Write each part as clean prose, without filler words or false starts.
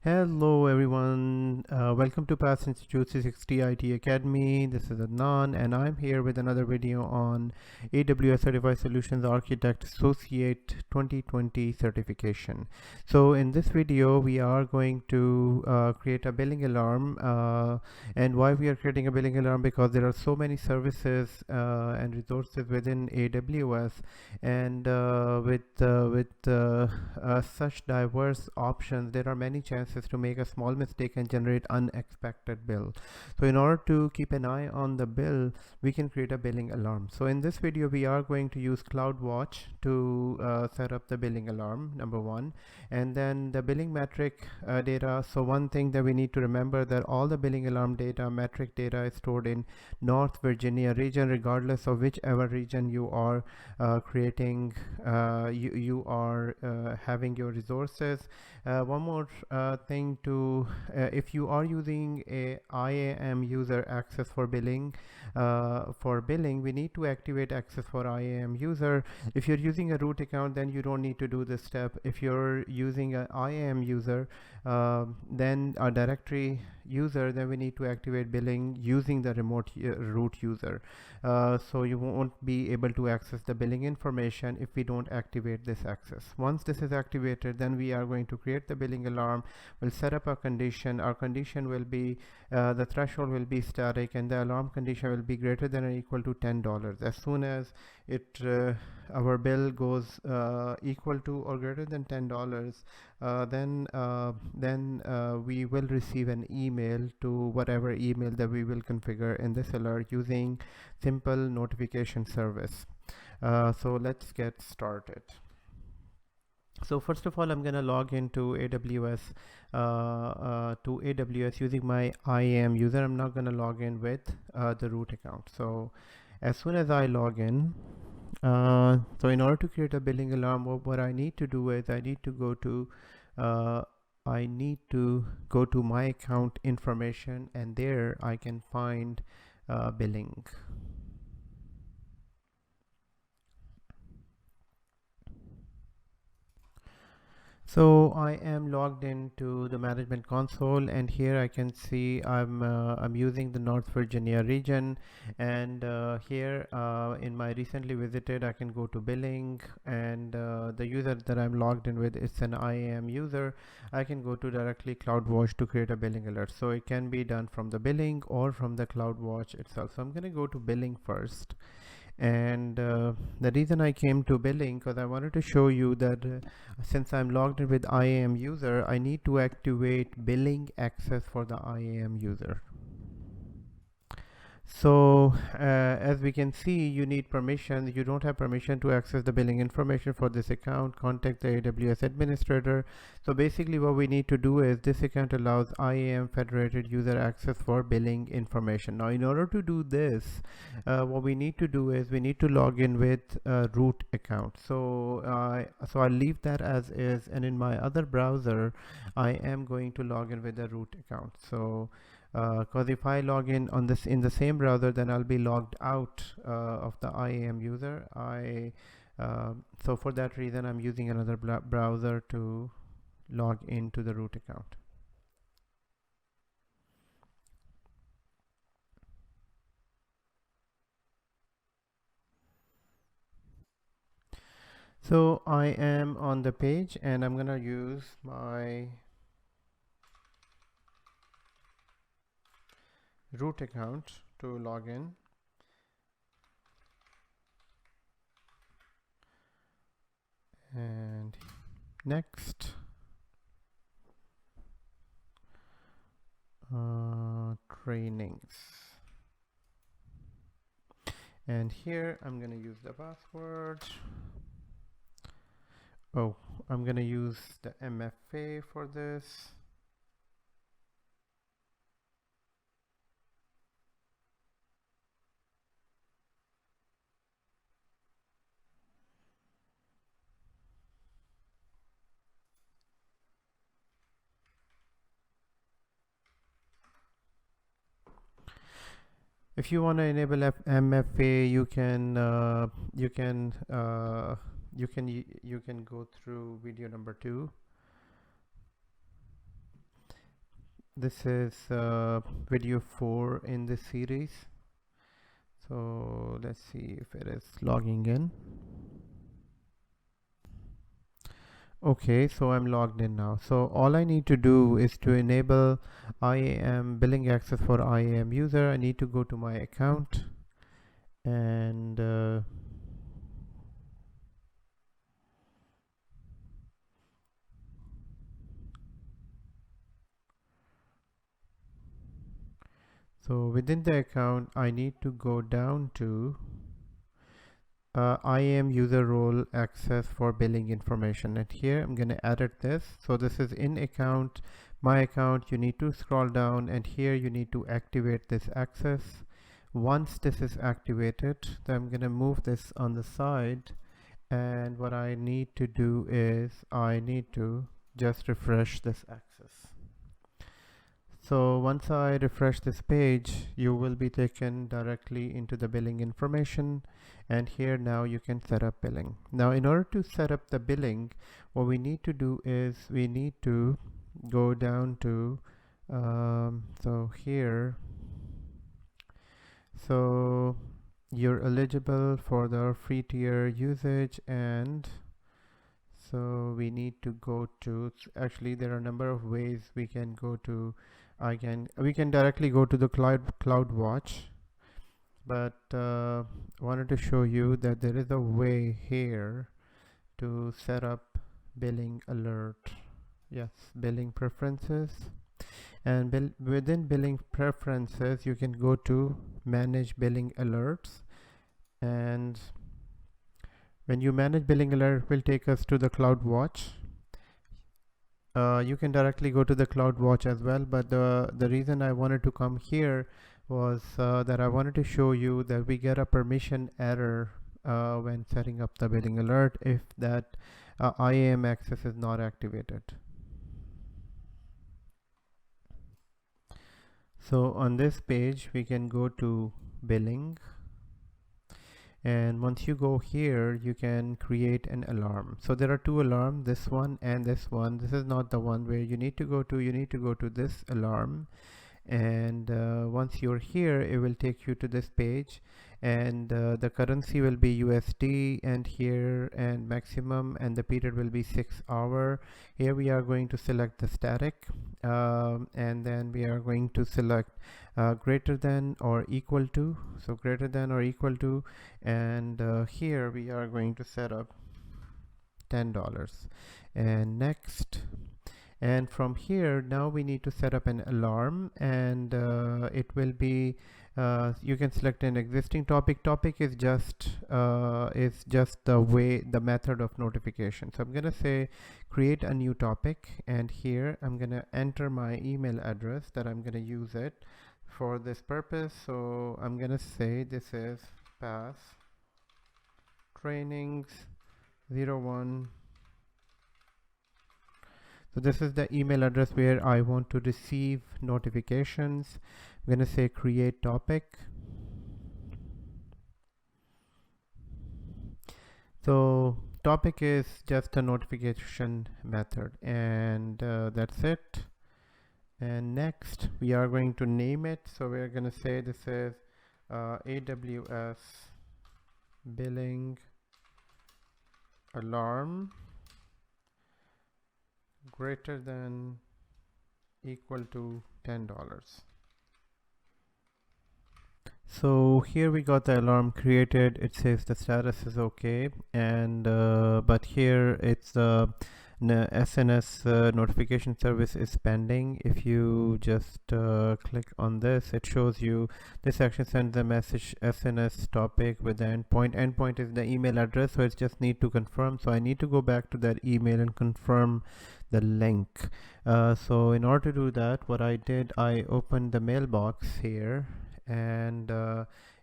Hello everyone, welcome to Path Institute 360 IT Academy. This is Adnan and I'm here with another video on AWS Certified Solutions Architect Associate 2020 certification. So in this video we are going to create a billing alarm, and why we are creating a billing alarm, because there are so many services and resources within AWS, and with such diverse options, there are many chances to make a small mistake and generate unexpected bill. So in order to keep an eye on the bill, we can create a billing alarm. So in this video we are going to use CloudWatch to set up the billing alarm, number one, and then the billing metric data. So one thing that we need to remember, that all the billing alarm data, metric data, is stored in North Virginia region, regardless of whichever region you are creating, you are having your resources. One more thing to, if you are using a IAM user access for billing, we need to activate access for IAM user. If you're using a root account, then you don't need to do this step. If you're using an IAM user, then a directory user, then we need to activate billing using the remote root user. So you won't be able to access the billing information if we don't activate this access. Once this is activated, then we are going to create the billing alarm. We'll set up a condition. Our condition will be, the threshold will be static, and the alarm condition will be greater than or equal to $10. As soon as it our bill goes equal to or greater than $10, then we will receive an email to whatever email that we will configure in this alert using simple notification service. So let's get started. So first of all, I'm going to log into AWS using my IAM user. I'm not going to log in with the root account. So as soon as I log in, so in order to create a billing alarm, what I need to do is I need to go to my account information, and there I can find billing. So I am logged into the management console, and here I can see I'm using the North Virginia region, and here in my recently visited, I can go to billing, and the user that I'm logged in with is an IAM user. I can go to directly CloudWatch to create a billing alert. So it can be done from the billing or from the CloudWatch itself. So I'm going to go to billing first. And the reason I came to billing, because I wanted to show you that since I'm logged in with IAM user, I need to activate billing access for the IAM user. So as we can see, you need permission. You don't have permission to access the billing information for this account. Contact the AWS administrator. So basically what we need to do is, this account allows IAM federated user access for billing information. Now in order to do this, what we need to do is we need to log in with a root account. So I'll leave that as is, and in my other browser I am going to log in with a root account. So because if I log in on this in the same browser, then I'll be logged out of the IAM user. So for that reason, I'm using another browser to log into the root account. So I am on the page, and I'm gonna use my root account to log in. And next, trainings, and here I'm gonna use the password. Oh, I'm gonna use the MFA for this. If you want to enable MFA, you can go through video number 2. This is video 4 in this series. So let's see if it is logging in. Okay, so I'm logged in now. So all I need to do is to enable IAM billing access for IAM user. I need to go to my account and so within the account I need to go down to IAM user role access for billing information, and here I'm going to edit this. So this is in account, my account. You need to scroll down and here you need to activate this access. Once this is activated, then I'm going to move this on the side, and what I need to do is I need to just refresh this access. So once I refresh this page, you will be taken directly into the billing information, and here now you can set up billing. Now in order to set up the billing, what we need to do is we need to go down to so here, so you're eligible for the free tier usage, and so we need to go to, actually there are a number of ways we can go to. We can directly go to the cloud watch, but wanted to show you that there is a way here to set up billing alert. Yes, billing preferences, and within billing preferences you can go to manage billing alerts, and when you manage billing alert, it will take us to the cloud watch. You can directly go to the cloud watch as well, but the reason I wanted to come here was that I wanted to show you that we get a permission error when setting up the billing alert if that IAM access is not activated. So on this page we can go to billing, and once you go here you can create an alarm. So there are two alarms, this one and this one. This is not the one where you need to go to. You need to go to this alarm, and once you're here it will take you to this page, and the currency will be USD, and here, and maximum, and the period will be 6 hour. Here we are going to select the static, and then we are going to select greater than or equal to, so greater than or equal to, and here we are going to set up $10 and next. And from here now we need to set up an alarm, and it will be you can select an existing topic. Topic is just the method of notification. So I'm gonna say create a new topic, and here I'm gonna enter my email address that I'm gonna use it for this purpose. So I'm gonna say this is pass trainings 01. So this is the email address where I want to receive notifications. I'm going to say create topic. So topic is just a notification method, and that's it. And next we are going to name it. So we're going to say this is AWS billing alarm greater than equal to $10. So here we got the alarm created. It says the status is okay, and but here it's the SNS notification service is pending. If you just click on this, it shows you this action sends the message SNS topic with the endpoint. Endpoint is the email address, so it's just need to confirm. So I need to go back to that email and confirm the link. So in order to do that, what I did, I opened the mailbox here, and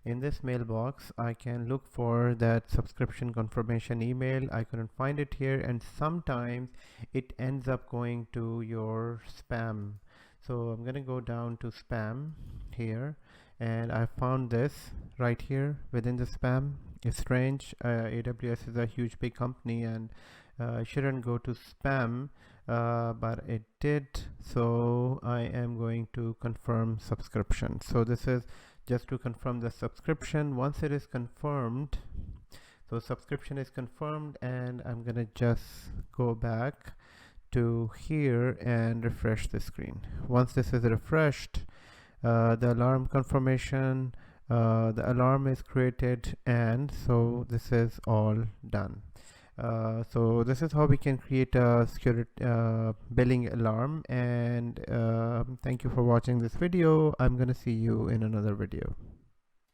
in this mailbox I can look for that subscription confirmation email. I couldn't find it here, and sometimes it ends up going to your spam. So I'm gonna go down to spam here, and I found this right here within the spam. It's strange. AWS is a huge big company, and shouldn't go to spam, but it did. So I am going to confirm subscription. So this is just to confirm the subscription. Once it is confirmed, so subscription is confirmed, and I'm gonna just go back to here and refresh the screen. Once this is refreshed, the alarm confirmation, the alarm is created, and so this is all done. So this is how we can create a security billing alarm. And thank you for watching this video. I'm gonna see you in another video.